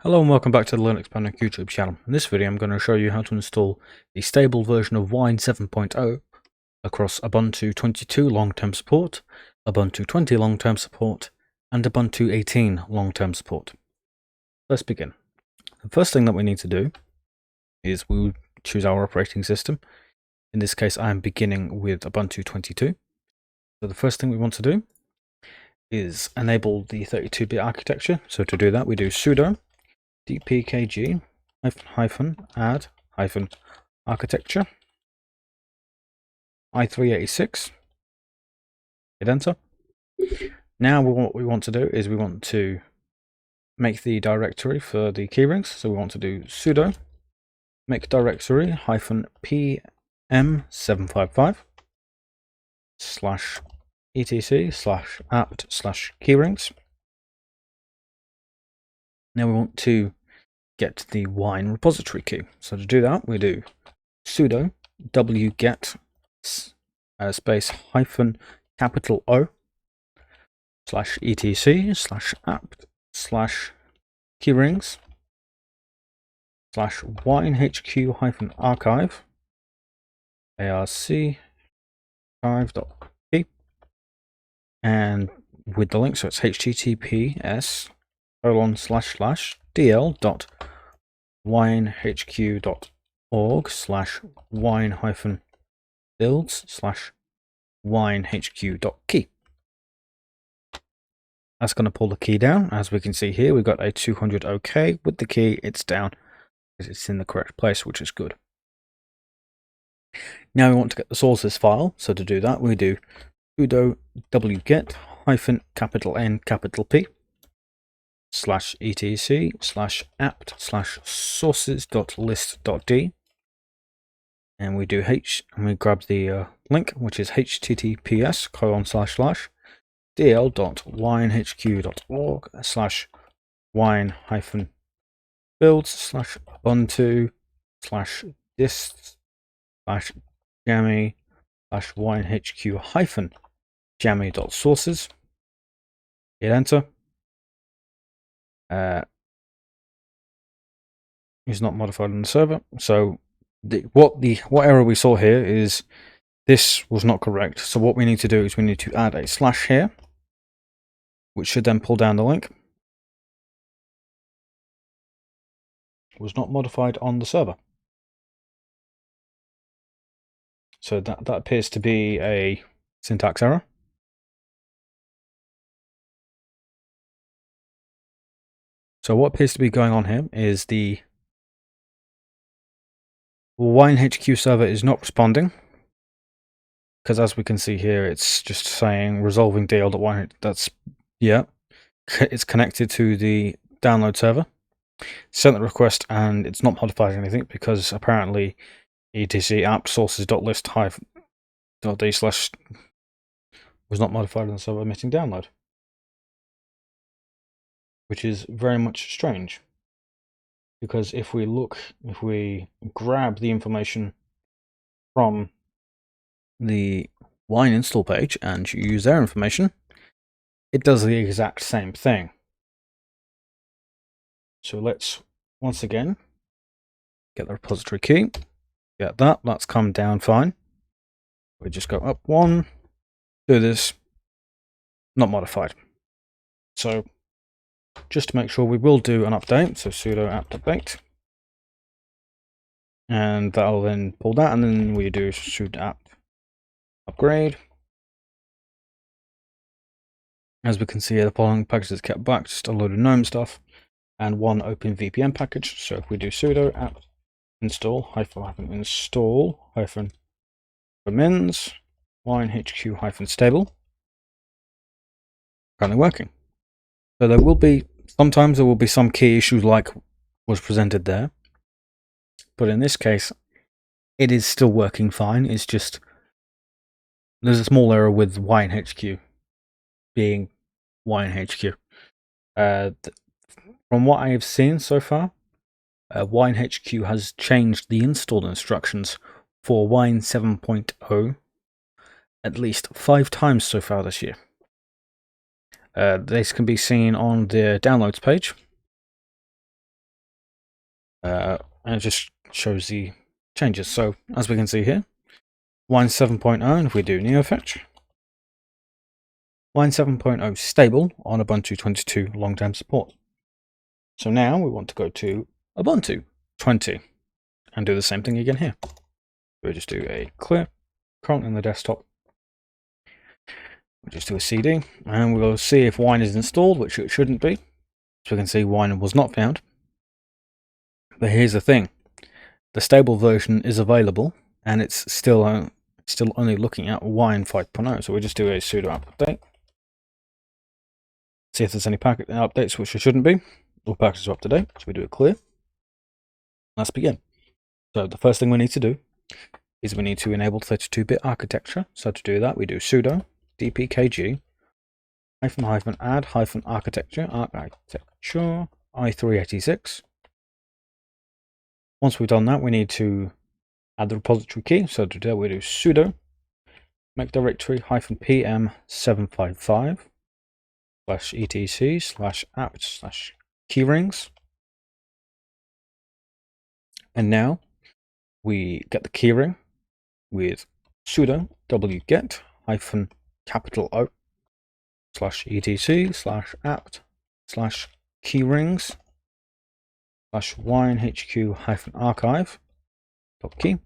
Hello and welcome back to the Linux Panic YouTube channel. In this video I'm going to show you how to install the stable version of Wine7.0 across Ubuntu 22 long-term support, Ubuntu 20 long-term support, and Ubuntu 18 long-term support. Let's begin. The first thing that we need to do is we'll choose our operating system. In this case I am beginning with Ubuntu 22. So the first thing we want to do is enable the 32-bit architecture. So to do that we do sudo dpkg -add -architecture i386, hit enter. Now what we want to do is we want to make the directory for the keyrings, so we want to do sudo make directory -pm755 /etc/apt/keyrings. Now we want to get the wine repository key. So to do that, we do sudo wget space -O /etc/apt/keyrings /WineHQ-archive arc/archive.key, and with the link, so it's https://dl.wine-builds/wine-hq.key. That's going to pull the key down. As we can see here, we've got a 200 OK. With the key, it's down because it's in the correct place, which is good. Now we want to get the sources file. So to do that, we do sudo wget -N /etc/apt/sources.list.d, and we do and we grab the link, which is https://winehq.org/wine-builds/ubuntu/dist/jammy-jammy.sources. Hit enter. Is not modified on the server. So what error we saw here is this was not correct. So what we need to do is we need to add a slash here, which should then pull down the link. It was not modified on the server. So that appears to be a syntax error. So what appears to be going on here is the WineHQ server is not responding, because as we can see here, it's just saying resolving DL.wine. That's, yeah, it's connected to the download server. Sent the request and it's not modified anything because apparently etc apt sources.list-d/ was not modified on the server emitting download, which is very much strange. Because if we grab the information from the wine install page and you use their information, it does the exact same thing. So let's once again get the repository key. Get that. That's come down fine. We just go up one, do this, not modified. So just to make sure, we will do an update. So sudo apt update, and that'll then pull that, and then we do sudo apt upgrade. As we can see here, the following packages kept back, just a load of GNOME stuff and one open VPN package. So if we do sudo apt install -install -vermins WineHQ-stable, currently working. So there will be sometimes some key issues like was presented there, but in this case it is still working fine. It's just there's a small error with WineHQ being WineHQ. From what I have seen so far, WineHQ has changed the install instructions for Wine7.0 at least 5 times so far this year. This can be seen on the downloads page. and it just shows the changes. So as we can see here, Wine 7.0, and if we do neofetch, Wine 7.0 stable on Ubuntu 22 long-term support. So now we want to go to Ubuntu 20 and do the same thing again here. We'll just do a clear current in the desktop. We'll just do a CD, and we'll see if Wine is installed, which it shouldn't be. So we can see Wine was not found. But here's the thing: the stable version is available, and it's still only looking at Wine 5.0. So we'll just do a sudo apt update. See if there's any packet updates, which there shouldn't be. All packages are up to date. So we do a clear. Let's begin. So the first thing we need to do is we need to enable 32-bit architecture. So to do that, we do sudo dpkg --add -architecture i386. Once we've done that, we need to add the repository key. So to do that, we do sudo make directory -pm755 /etc/apt/keyrings. And now we get the keyring with sudo wget -O /etc/apt/keyrings /WineHQ-archive.key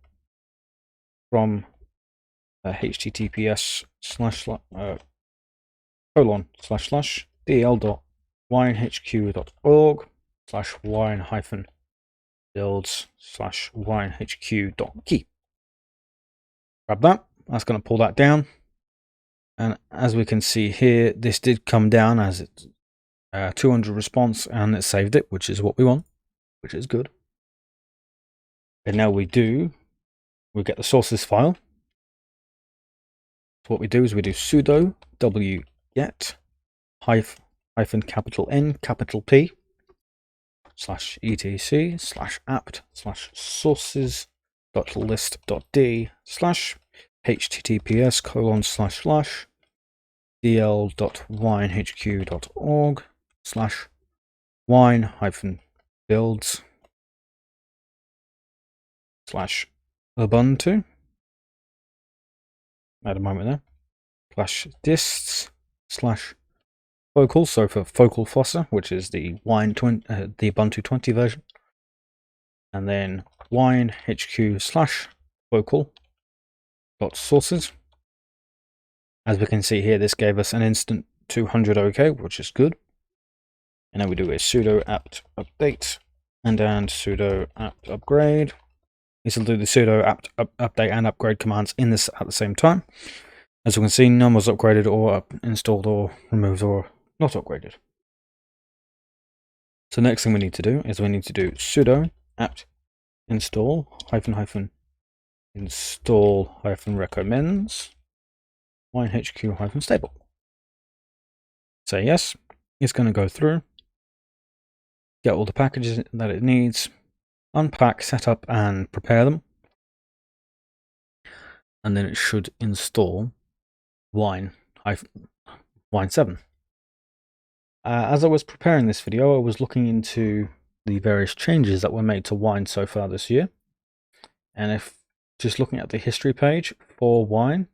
from https://dl.wine-builds/wine-HQ.key. Grab that. That's going to pull that down. And as we can see here, this did come down as it's 200 response, and it saved it, which is what we want, which is good. And now we get the sources file. So what we do is we do sudo wget -N /etc/apt/sources.list.d https://dl.wine-builds/Ubuntu. At a moment there. /dists/focal, so for focal fossa, which is the the Ubuntu 20 version, and then WineHQ/focal.sources. As we can see here, this gave us an instant 200 OK, which is good. And then we do a sudo apt update and sudo apt upgrade. This will do the sudo apt update and upgrade commands in this at the same time. As we can see, none was upgraded or installed or removed or not upgraded. So next thing we need to do is we need to do sudo apt install -install -recommends WineHQ-stable. Say yes. It's going to go through, get all the packages that it needs, unpack, set up, and prepare them. And then it should install Wine 7. As I was preparing this video, I was looking into the various changes that were made to Wine so far this year. And if just looking at the history page for Wine,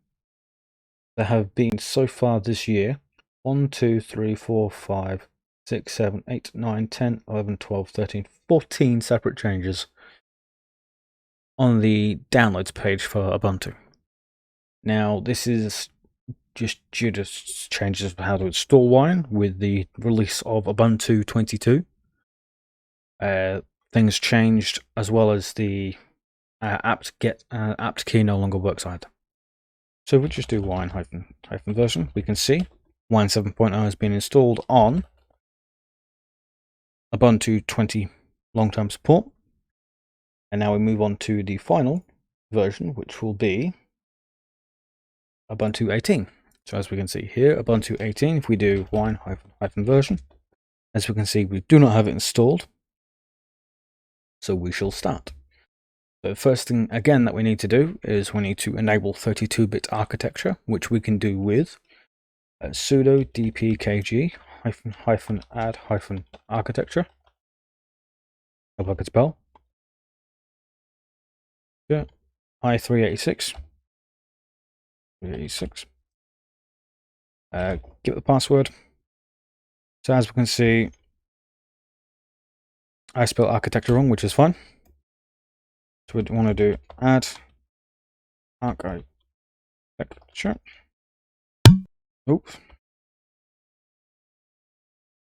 there have been so far this year 1, 2, 3, 4, 5, 6, 7, 8, 9, 10, 11, 12, 13, 14 separate changes on the downloads page for Ubuntu. Now, this is just due to changes of how to install Wine with the release of Ubuntu 22. Things changed, as well as the apt key no longer works either. So if we just do wine - version, we can see Wine 7.0 has been installed on Ubuntu 20 long-term support. And now we move on to the final version, which will be Ubuntu 18. So as we can see here, Ubuntu 18, if we do wine - version, as we can see, we do not have it installed. So we shall start. The first thing, again, that we need to do is we need to enable 32-bit architecture, which we can do with sudo dpkg -add -architecture. Hope I could spell. Yeah, i386. 386. Give it the password. So as we can see, I spelled architecture wrong, which is fine. So we want to do add architecture. Oops.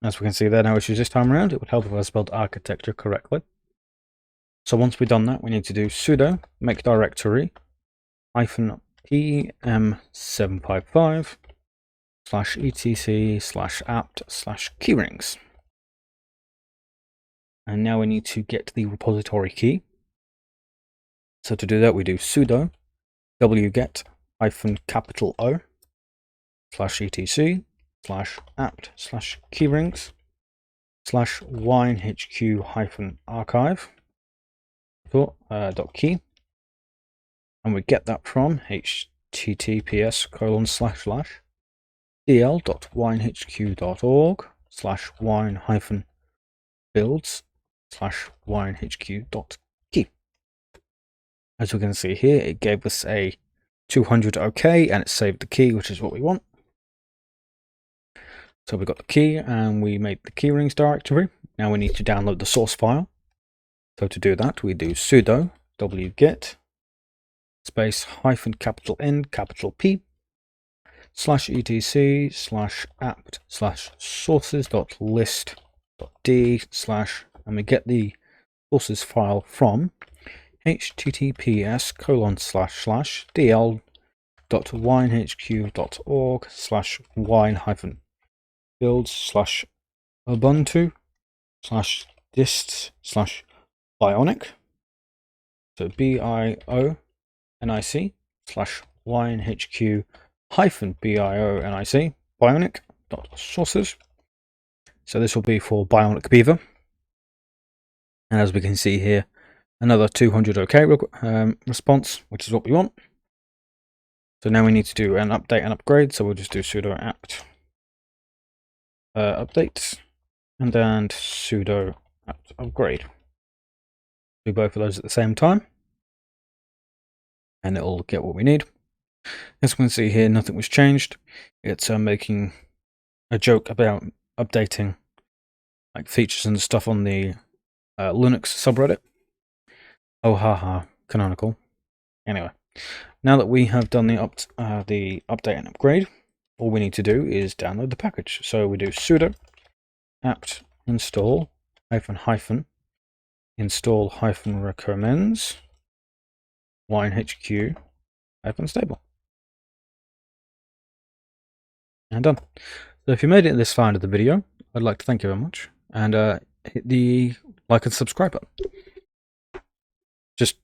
As we can see there, no issues this time around. It would help if I spelled architecture correctly. So once we've done that, we need to do sudo make directory -pm755 /etc/apt/keyrings. And now we need to get the repository key. So to do that, we do sudo wget -O /etc/apt/keyrings /WineHQ-archive and we get that from https://dl.winehq.org/wine-builds/winehq.key. As we can see here, it gave us a 200 OK and it saved the key, which is what we want. So we got the key and we made the keyrings directory. Now we need to download the source file. So to do that, we do sudo wget space -N /etc/apt/sources.list.d/ and we get the sources file from https://dl.winehq.org/wine-builds/ubuntu/dist/bionic. So BIONIC/winehq-bionic bionic.sources. So this will be for Bionic Beaver. And as we can see here, another 200 OK response, which is what we want. So now we need to do an update and upgrade. So we'll just do sudo apt update and then sudo apt upgrade. Do both of those at the same time, and it'll get what we need. As we can see here, nothing was changed. It's making a joke about updating like features and stuff on the Linux subreddit. Oh haha, canonical. Anyway, now that we have done the update and upgrade, all we need to do is download the package. So we do sudo apt install -install -recommends WineHQ -stable. And done. So if you made it this far into the video, I'd like to thank you very much, and hit the like and subscribe button. Just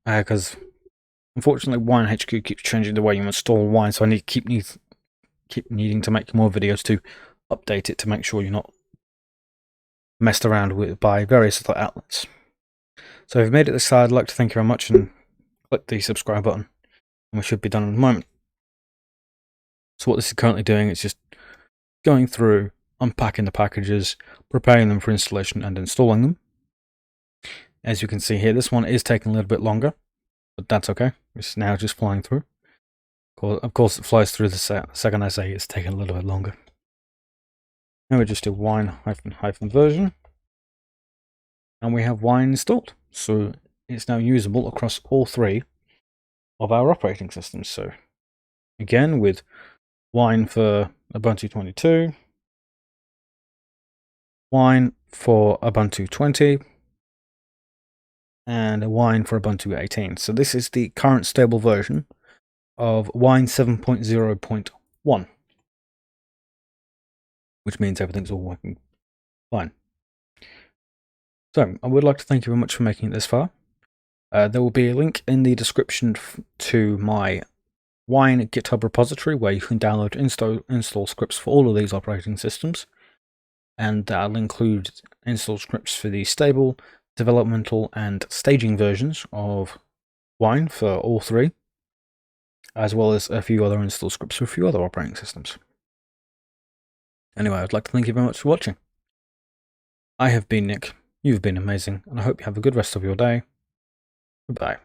because unfortunately WineHQ keeps changing the way you install wine, so I keep needing to make more videos to update it to make sure you're not messed around with by various other outlets. So if you've made it this far, I'd like to thank you very much and click the subscribe button, and we should be done in a moment. So what this is currently doing is just going through, unpacking the packages, preparing them for installation and installing them. As you can see here, this one is taking a little bit longer, but that's okay. It's now just flying through. Of course, it flies through the second I say it's taking a little bit longer. Now we just do wine-version, and we have wine installed. So it's now usable across all three of our operating systems. So again, with wine for Ubuntu 22, wine for Ubuntu 20, and a wine for Ubuntu 18. So this is the current stable version of Wine7.0.1, which means everything's all working fine. So I would like to thank you very much for making it this far. There will be a link in the description to my Wine GitHub repository where you can download install scripts for all of these operating systems, and that'll include install scripts for the stable, developmental, and staging versions of Wine for all three, as well as a few other install scripts for a few other operating systems. Anyway, I'd like to thank you very much for watching. I have been Nick, you've been amazing, and I hope you have a good rest of your day. Goodbye.